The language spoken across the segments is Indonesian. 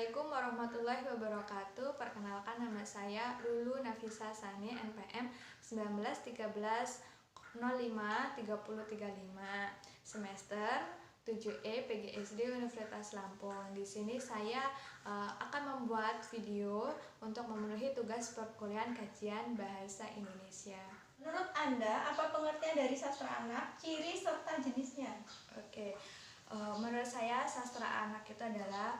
Assalamualaikum warahmatullahi wabarakatuh. Perkenalkan, nama saya Lulu Nafisa Sani, NPM 1913053035, semester 7E PGSD Universitas Lampung. Di sini saya akan membuat video untuk memenuhi tugas perkuliahan kajian bahasa Indonesia. Menurut Anda, apa pengertian dari sastra anak, ciri serta jenisnya? Oke. Menurut saya sastra anak itu adalah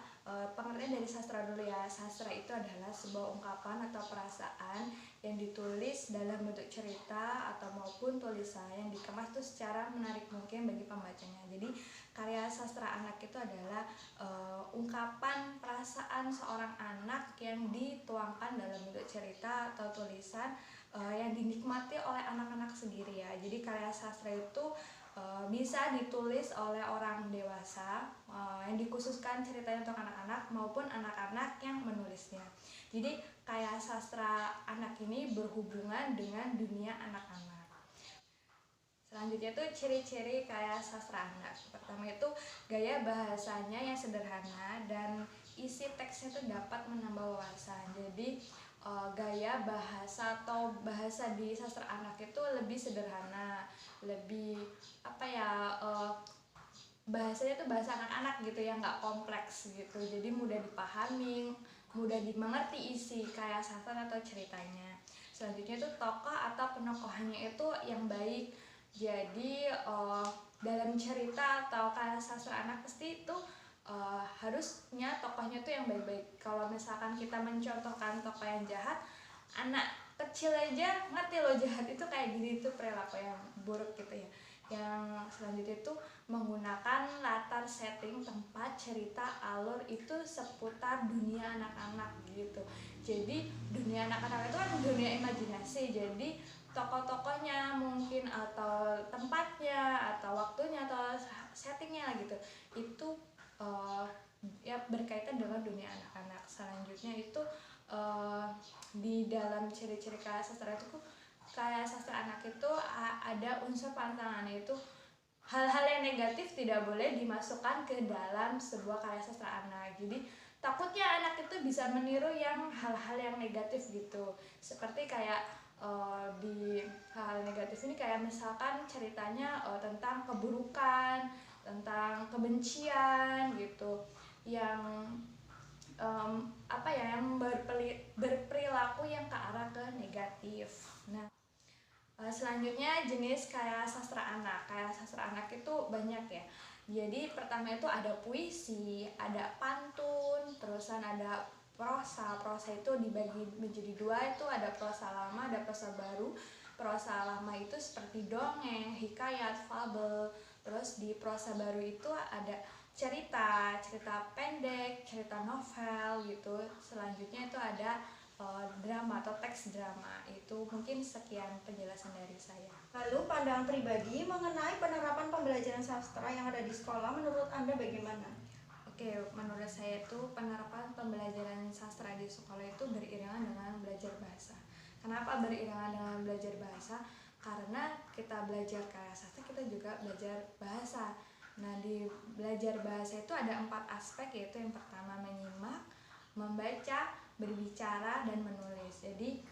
pengertian dari sastra dulu ya. Sastra itu adalah sebuah ungkapan atau perasaan yang ditulis dalam bentuk cerita atau maupun tulisan yang dikemas tuh secara menarik mungkin bagi pembacanya. Jadi karya sastra anak itu adalah ungkapan perasaan seorang anak yang dituangkan dalam bentuk cerita atau tulisan yang dinikmati oleh anak-anak sendiri ya. Jadi karya sastra itu bisa ditulis oleh orang dewasa yang dikhususkan ceritanya untuk anak-anak maupun anak-anak yang menulisnya. Jadi karya sastra anak ini berhubungan dengan dunia anak-anak. Selanjutnya tuh ciri-ciri karya sastra anak. Pertama itu gaya bahasanya yang sederhana dan isi teksnya itu dapat menambah wawasan. Jadi gaya bahasa atau bahasa di sastra anak itu lebih sederhana, lebih bahasanya tuh bahasa anak-anak gitu ya, nggak kompleks gitu. Jadi mudah dipahami, mudah dimengerti isi karya sastra atau ceritanya. Selanjutnya itu tokoh atau penokohannya itu yang baik. Jadi dalam cerita atau karya sastra anak pasti itu harusnya tokohnya tuh yang baik-baik. Kalau misalkan kita mencontohkan tokoh yang jahat, anak kecil aja ngerti loh jahat itu kayak gini, itu perilaku yang buruk gitu ya. Yang selanjutnya itu menggunakan latar setting tempat cerita alur itu seputar dunia anak-anak gitu. Jadi dunia anak-anak itu kan dunia imajinasi. Jadi tokoh-tokohnya mungkin atau tempatnya atau waktunya atau settingnya gitu itu ya berkaitan dengan dunia anak-anak. Selanjutnya itu di dalam ciri-ciri karya sastra itu, karya sastra anak itu ada unsur pantangannya, itu hal-hal yang negatif tidak boleh dimasukkan ke dalam sebuah karya sastra anak. Jadi takutnya anak itu bisa meniru yang hal-hal yang negatif gitu. Seperti kayak di hal-hal negatif ini kayak misalkan ceritanya tentang keburukan, tentang kebencian gitu, yang yang berperilaku yang ke arah ke negatif. Nah, selanjutnya jenis karya sastra anak. Karya sastra anak itu banyak ya. Jadi pertama itu ada puisi, ada pantun, terusan ada prosa. Prosa itu dibagi menjadi dua, itu ada prosa lama, ada prosa baru. Prosa lama itu seperti dongeng, hikayat, fabel. Terus di prosa baru itu ada cerita pendek, cerita novel gitu. Selanjutnya itu ada drama atau teks drama. Itu mungkin sekian penjelasan dari saya. Lalu pandangan pribadi mengenai penerapan pembelajaran sastra yang ada di sekolah, menurut Anda bagaimana? Oke, menurut saya itu penerapan pembelajaran sastra di sekolah itu beriringan dengan belajar bahasa. Kenapa beriringan dengan belajar bahasa? Karena kita belajar karya sastra, kita juga belajar bahasa. Nah, di belajar bahasa itu ada 4 aspek, yaitu yang pertama menyimak, membaca, berbicara, dan menulis. Jadi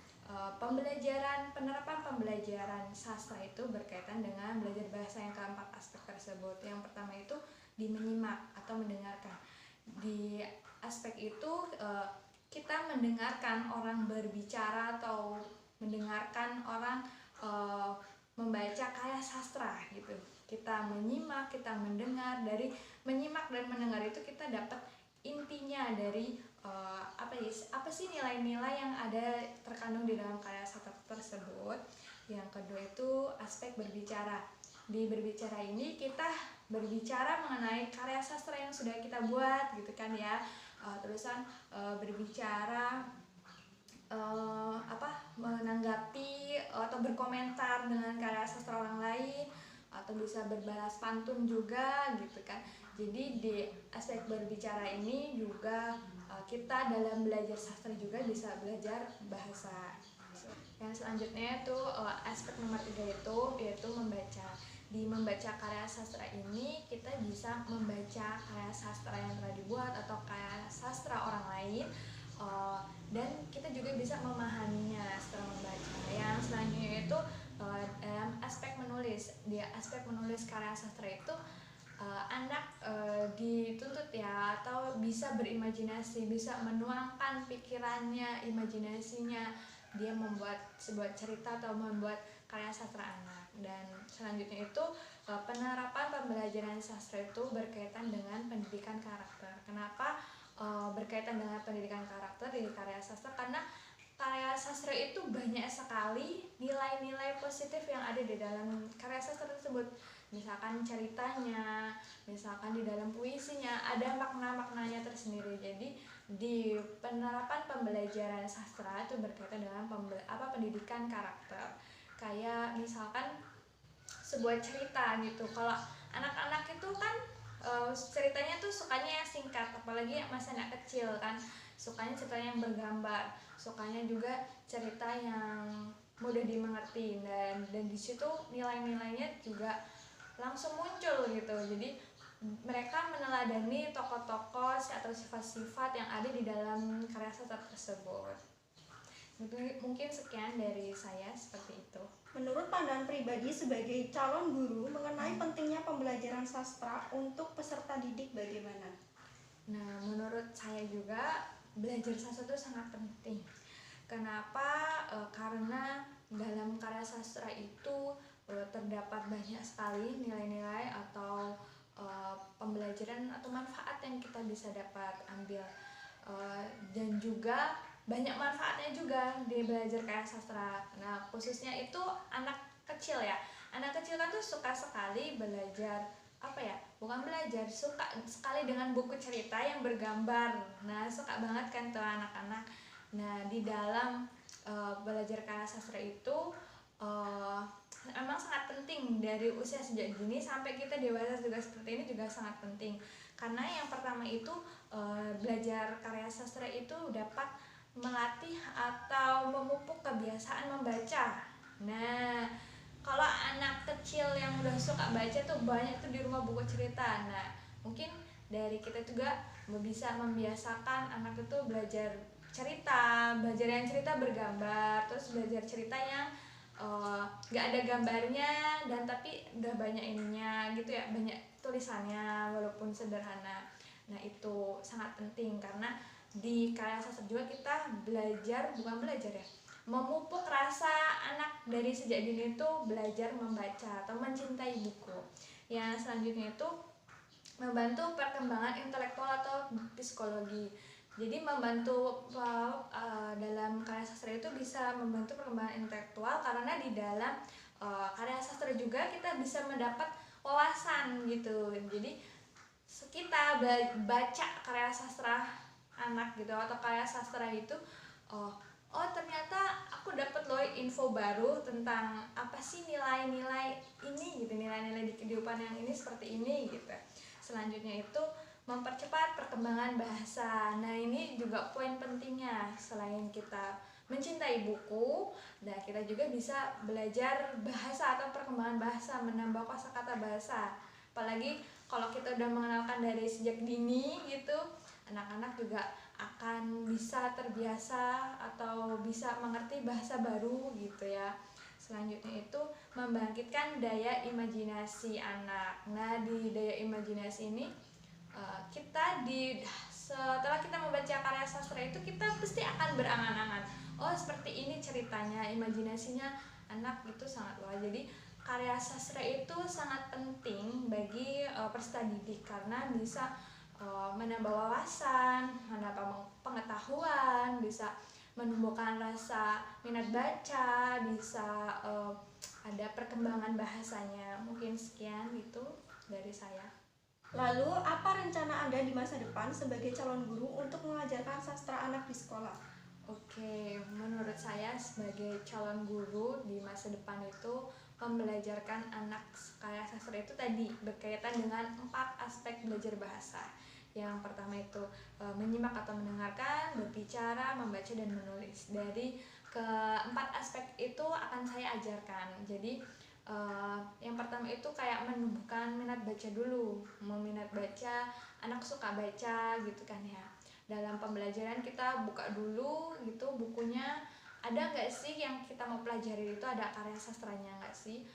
penerapan pembelajaran sastra itu berkaitan dengan belajar bahasa yang keempat aspek tersebut. Yang pertama itu di menyimak atau mendengarkan. Di aspek itu kita mendengarkan orang berbicara atau mendengarkan orang membaca karya sastra gitu. Kita menyimak, kita mendengar. Dari menyimak dan mendengar itu kita dapat intinya dari apa sih nilai-nilai yang ada terkandung di dalam karya sastra tersebut. Yang kedua itu aspek berbicara. Di berbicara ini kita berbicara mengenai karya sastra yang sudah kita buat gitu kan ya. Terusan berbicara menanggapi atau berkomentar dengan karya sastra orang lain, atau bisa berbalas pantun juga gitu kan. Jadi di aspek berbicara ini juga kita dalam belajar sastra juga bisa belajar bahasa. Yang selanjutnya itu aspek nomor 3 itu yaitu membaca. Di membaca karya sastra ini kita bisa membaca karya sastra yang telah dibuat atau karya sastra orang lain, dan kita juga bisa memahaminya setelah membaca. Yang selanjutnya itu dalam aspek menulis. Di aspek menulis karya sastra itu anak dituntut ya, atau bisa berimajinasi, bisa menuangkan pikirannya, imajinasinya, dia membuat sebuah cerita atau membuat karya sastra anak. Dan selanjutnya itu penerapan pembelajaran sastra itu berkaitan dengan pendidikan karakter. Kenapa berkaitan dengan pendidikan karakter di karya sastra? Karena karya sastra itu banyak sekali nilai-nilai positif yang ada di dalam karya sastra tersebut. Misalkan ceritanya, misalkan di dalam puisinya ada makna-maknanya tersendiri. Jadi di penerapan pembelajaran sastra itu berkaitan dengan pendidikan karakter. Kayak misalkan sebuah cerita gitu. Kalau anak-anak itu kan ceritanya tuh sukanya yang singkat, apalagi masih anak kecil kan, sukanya cerita yang bergambar, sukanya juga cerita yang mudah dimengerti, dan di situ nilai-nilainya juga langsung muncul gitu. Jadi mereka meneladani tokoh-tokoh atau sifat-sifat yang ada di dalam karya sastra tersebut. Mungkin sekian dari saya, seperti itu. Menurut pandangan pribadi sebagai calon guru mengenai pentingnya pembelajaran sastra untuk peserta didik bagaimana? Nah, menurut saya juga belajar sastra itu sangat penting. Kenapa? Karena dalam karya sastra itu terdapat banyak sekali nilai-nilai atau pembelajaran atau manfaat yang kita bisa dapat ambil, dan juga banyak manfaatnya juga di belajar karya sastra. Nah, khususnya itu anak kecil ya. Anak kecil kan tuh suka sekali belajar, bukan belajar, suka sekali dengan buku cerita yang bergambar. Nah, suka banget kan tuh anak-anak. Nah, di dalam belajar karya sastra itu memang sangat penting. Dari usia sejak dini sampai kita dewasa juga seperti ini juga sangat penting. Karena yang pertama itu belajar karya sastra itu dapat melatih atau memupuk kebiasaan membaca. Nah, kalau anak kecil yang udah suka baca tuh banyak tuh di rumah buku cerita. Nah, mungkin dari kita juga bisa membiasakan anak itu belajar cerita, belajar yang cerita bergambar, terus belajar cerita yang gak ada gambarnya dan tapi udah banyak ininya gitu ya, banyak tulisannya walaupun sederhana. Nah, itu sangat penting karena di karya sastra juga kita memupuk rasa anak dari sejak dini itu belajar membaca atau mencintai buku. Yang selanjutnya itu membantu perkembangan intelektual atau psikologi. Jadi membantu dalam karya sastra itu bisa membantu perkembangan intelektual, karena di dalam karya sastra juga kita bisa mendapat wawasan gitu. Jadi kita baca karya sastra anak gitu atau karya sastra itu, oh ternyata aku dapat loh info baru tentang apa sih nilai-nilai ini gitu, nilai-nilai di kehidupan yang ini seperti ini gitu. Selanjutnya itu mempercepat perkembangan bahasa. Nah, ini juga poin pentingnya. Selain kita mencintai buku, nah kita juga bisa belajar bahasa atau perkembangan bahasa, menambah kosakata bahasa. Apalagi kalau kita udah mengenalkan dari sejak dini gitu, anak-anak juga akan bisa terbiasa atau bisa mengerti bahasa baru gitu ya. Selanjutnya itu membangkitkan daya imajinasi anak. Nah, di daya imajinasi ini setelah kita membaca karya sastra itu kita pasti akan berangan-angan, oh seperti ini ceritanya, imajinasinya anak itu sangat luas. Jadi karya sastra itu sangat penting bagi peserta didik karena bisa menambah wawasan, menambah pengetahuan, bisa menumbuhkan rasa minat baca, bisa ada perkembangan bahasanya. Mungkin sekian itu dari saya. Lalu, apa rencana Anda di masa depan sebagai calon guru untuk mengajarkan sastra anak di sekolah? Oke, menurut saya sebagai calon guru di masa depan itu membelajarkan anak karya sastra itu tadi berkaitan dengan 4 aspek belajar bahasa. Yang pertama itu menyimak atau mendengarkan, berbicara, membaca, dan menulis. Dari keempat aspek itu akan saya ajarkan. Jadi yang pertama itu kayak menumbuhkan minat baca dulu, minat baca, anak suka baca gitu kan ya. dalam pembelajaran kita buka dulu gitu bukunya, ada nggak sih yang kita mau pelajari itu ada karya sastranya nggak sih.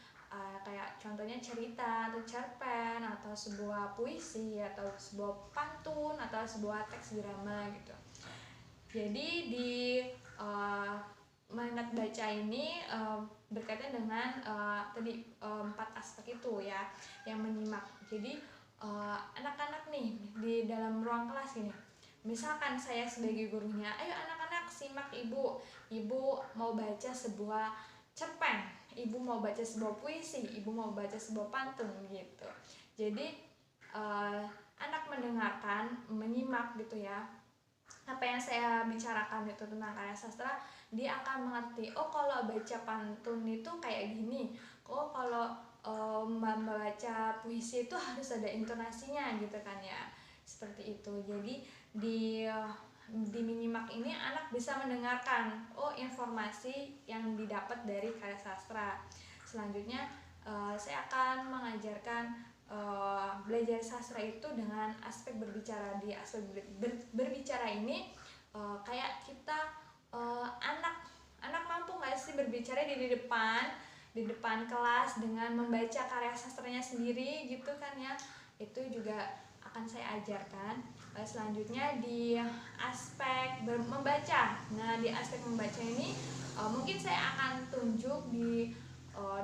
Kayak contohnya cerita atau cerpen atau sebuah puisi atau sebuah pantun atau sebuah teks drama gitu. Jadi di minat baca ini berkaitan dengan tadi 4 aspek itu ya, yang menyimak. Jadi anak-anak nih di dalam ruang kelas ini, misalkan saya sebagai gurunya, ayo anak-anak simak ibu, ibu mau baca sebuah cerpen, ibu mau baca sebuah puisi, ibu mau baca sebuah pantun gitu. Jadi anak mendengarkan, menyimak gitu ya, apa yang saya bicarakan itu tentang karya sastra, dia akan mengerti, oh kalau baca pantun itu kayak gini, oh kalau membaca puisi itu harus ada intonasinya gitu kan ya, seperti itu. Jadi di minimak ini anak bisa mendengarkan, oh informasi yang didapat dari karya sastra. Selanjutnya saya akan mengajarkan belajar sastra itu dengan aspek berbicara. Di aspek berbicara ini kayak kita anak mampu nggak sih berbicara di depan kelas dengan membaca karya sastranya sendiri gitu kan ya, itu juga akan saya ajarkan. Selanjutnya di aspek membaca. Nah di aspek membaca ini mungkin saya akan tunjuk di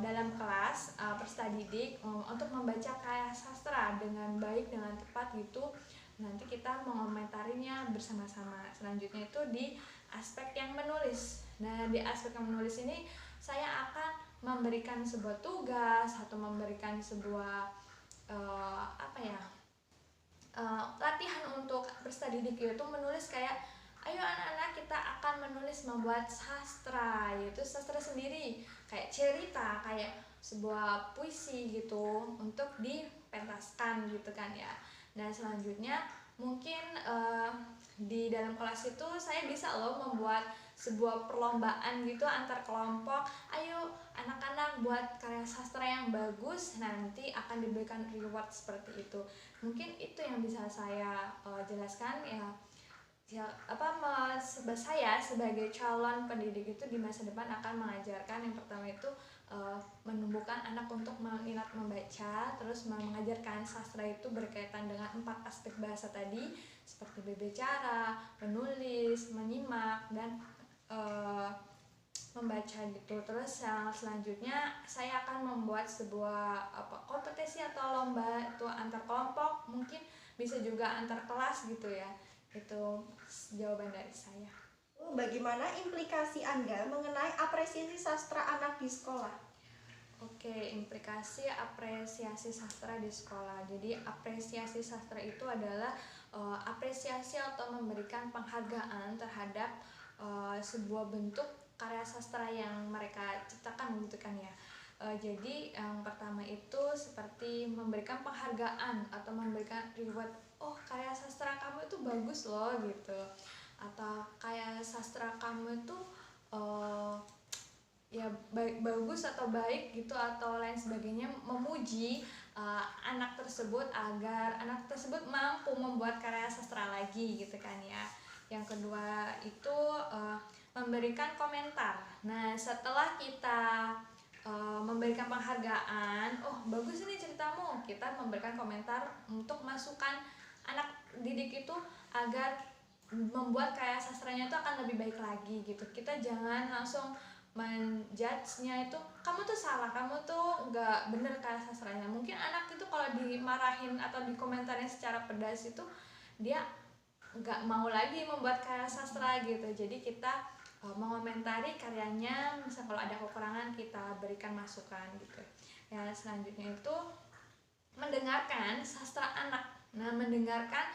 dalam kelas peserta didik untuk membaca karya sastra dengan baik, dengan tepat gitu. Nanti kita mengomentarinya bersama-sama. Selanjutnya itu di aspek yang menulis. Nah di aspek yang menulis ini saya akan memberikan sebuah tugas atau memberikan sebuah latihan untuk peserta didik itu menulis, kayak ayo anak-anak kita akan menulis membuat sastra, yaitu sastra sendiri, kayak cerita, kayak sebuah puisi gitu untuk dipentaskan gitu kan ya. Nah selanjutnya mungkin di dalam kelas itu saya bisa loh membuat sebuah perlombaan gitu antar kelompok, ayo anak-anak buat karya sastra yang bagus, nanti akan diberikan reward seperti itu. Mungkin itu yang bisa saya jelaskan ya. Saya sebagai calon pendidik itu di masa depan akan mengajarkan, yang pertama itu menumbuhkan anak untuk minat membaca, terus mengajarkan sastra itu berkaitan dengan 4 aspek bahasa tadi, seperti berbicara, menulis, menyimak, dan membaca gitu. Terus yang selanjutnya saya akan membuat sebuah kompetisi atau lomba itu antar kelompok, mungkin bisa juga antar kelas gitu ya. Itu jawaban dari saya. Bagaimana implikasi Anda mengenai apresiasi sastra anak di sekolah? Oke, implikasi apresiasi sastra di sekolah. Jadi apresiasi sastra itu adalah apresiasi atau memberikan penghargaan terhadap sebuah bentuk karya sastra yang mereka ciptakan gitu kan ya. Jadi yang pertama itu seperti memberikan penghargaan atau memberikan reward, oh karya sastra kamu itu bagus loh gitu, atau karya sastra kamu itu ya bagus atau baik gitu atau lain sebagainya, memuji anak tersebut agar anak tersebut mampu membuat karya sastra lagi gitu kan ya. Yang kedua itu memberikan komentar. Nah setelah kita memberikan penghargaan, oh bagus ini ceritamu, kita memberikan komentar untuk masukan anak didik itu agar membuat karya sastranya itu akan lebih baik lagi gitu. Kita jangan langsung menjudge-nya itu, kamu tuh salah, kamu tuh nggak bener karya sastranya. Mungkin anak itu kalau dimarahin atau dikomentarin secara pedas itu dia nggak mau lagi membuat karya sastra gitu. Jadi kita mengomentari karyanya, misal kalau ada kekurangan kita berikan masukan gitu ya. Selanjutnya itu mendengarkan sastra anak. Nah mendengarkan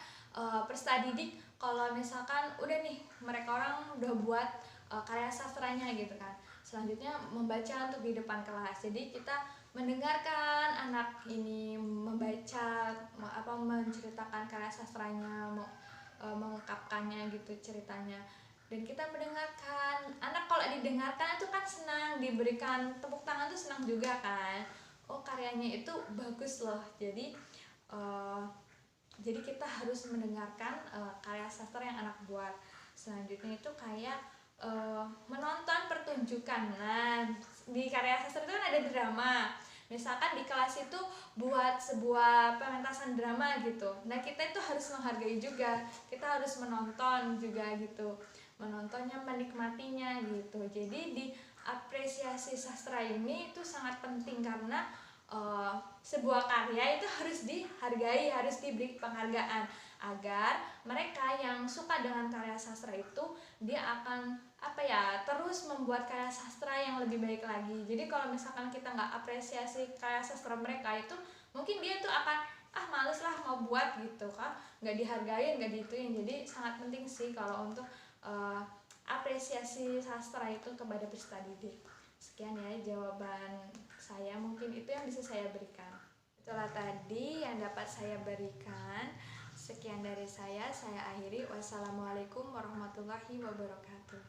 peserta didik, kalau misalkan udah nih mereka orang udah buat karya sastranya gitu kan, selanjutnya membaca untuk di depan kelas. Jadi kita mendengarkan anak ini membaca menceritakan karya sastranya, mengungkapkannya gitu ceritanya, dan kita mendengarkan. Anak kalau didengarkan itu kan senang, diberikan tepuk tangan tuh senang juga kan, oh karyanya itu bagus loh. Jadi Jadi kita harus mendengarkan karya sastra yang anak buat. Selanjutnya itu kayak menonton pertunjukan. Nah, di karya sastra itu kan ada drama. Misalkan di kelas itu buat sebuah pementasan drama gitu. Nah, kita itu harus menghargai juga. Kita harus menonton juga gitu. Menontonnya, menikmatinya gitu. Jadi di apresiasi sastra ini itu sangat penting karena sebuah karya itu harus dihargai, harus diberi penghargaan agar mereka yang suka dengan karya sastra itu dia akan terus membuat karya sastra yang lebih baik lagi. Jadi kalau misalkan kita nggak apresiasi karya sastra mereka itu mungkin dia tuh akan males lah mau buat gitu kan, nggak dihargain, nggak dituin. Jadi sangat penting sih kalau untuk apresiasi sastra itu kepada peserta didik. Sekian ya jawaban saya, mungkin itu yang bisa saya berikan. Itulah tadi yang dapat saya berikan. Sekian dari saya akhiri. Wassalamualaikum warahmatullahi wabarakatuh.